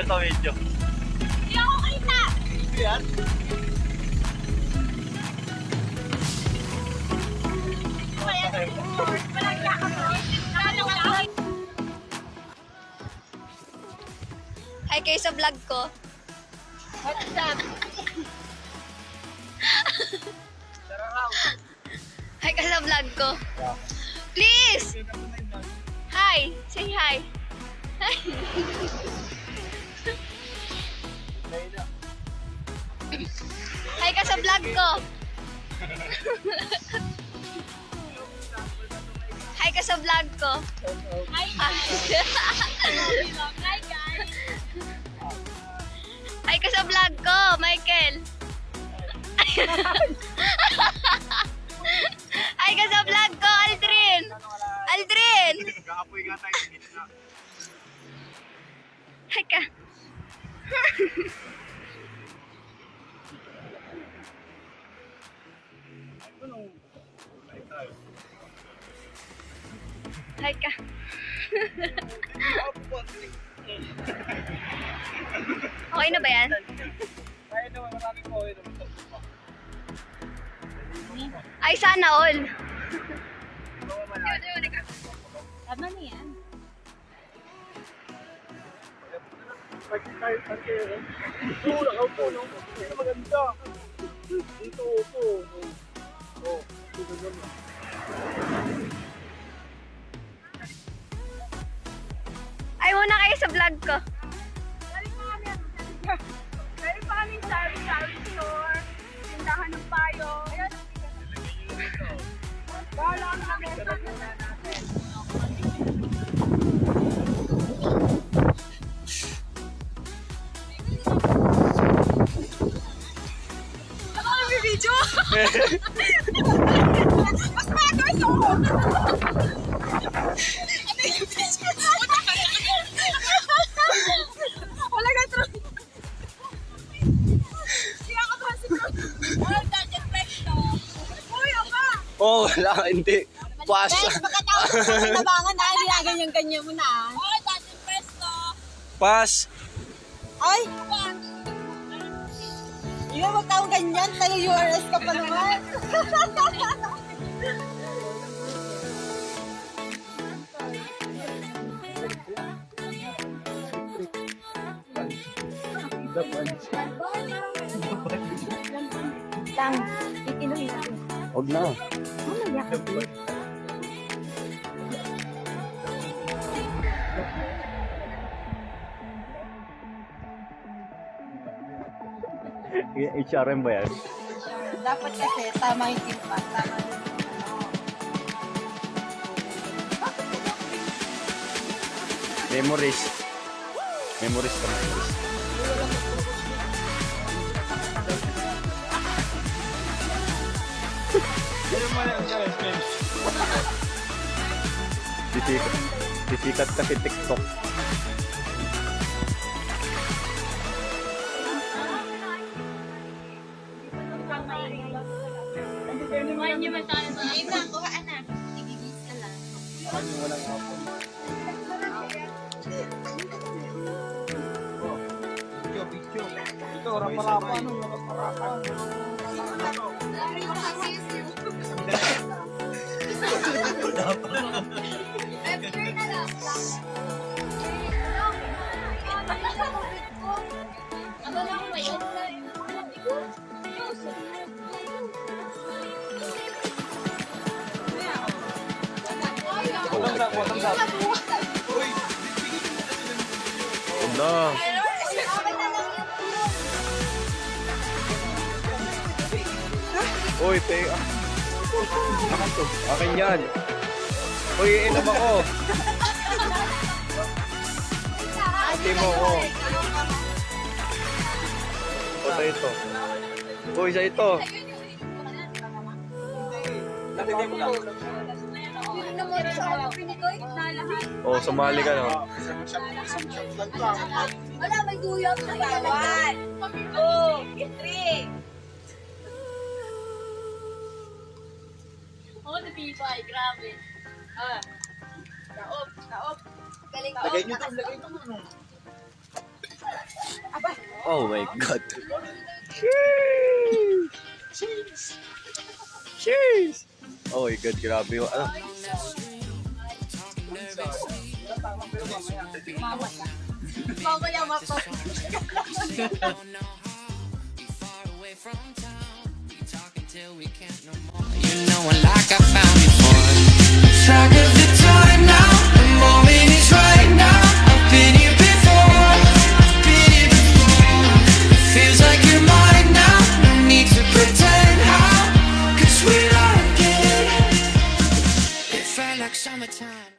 sa video. Hindi ako kita! Ito yan? Hi kayo sa vlog ko. What's up? Hi ka sa vlog ko. Please! Hi! Say hi! Hi! Hi ka sa vlog ko. Hi ka sa vlog ko. Hi guys. Hi ka sa vlog ko, Michael. Hi ka sa vlog ko, Aldrin. Aldrin. Kaapoy nga tayo sa gitna. Hi ka. Hi ka. Okay na ba yan? Kaya naman maraming ko. Ay, sana all. Tama na yan. Ito, nakaupo, no? Ito maganda. Dito, ito. Oh, ito naman. Ay, muna kayo sa vlog ko. Galing pa kami sa sari store, tindahan ng payo. Ayan, bahala ang lamesa natin. Ako may video! Mas magos ako! Ano yung video? Wala ka true! Kaya ka ba si True? Oh, Dutch Presto! Uy, apa! Oh, wala, hindi. Pas. Guys, pagkatapos sa kinabangan na, ganyan-ganyan mo na. Oh, Dutch Presto! Pas. Ay! Hindi mo magtawag ganyan, tayo URS ka pa naman. Lang, ikinuhin natin. Huwag na. Mamaya ka. HRM ba yan? Dapat kasi tama yung impact, tama yung Memories. Memories ka, memories. Sisikat kasi TikTok. Ito, raparapan. Wala. Uy, te. Akin yan. Uy, inom ako. Ate mo ko. O, sa ito. Uy, sa ito. O, sumali ka, no? Wala, may guyot na yan. 2, 3. Oh, nabibay. Grabe. Taop. Galing Lagay nyo ito, lagay ito. Oh my God. Cheers! Oh my God, grabe yung ano. Mamaya mapa. You know I like I found you for track of the time now. The moment is right now. I've been here before. I've been here before. Feels like you're mine now. No need to pretend how. 'Cause we're like it. It felt like summertime.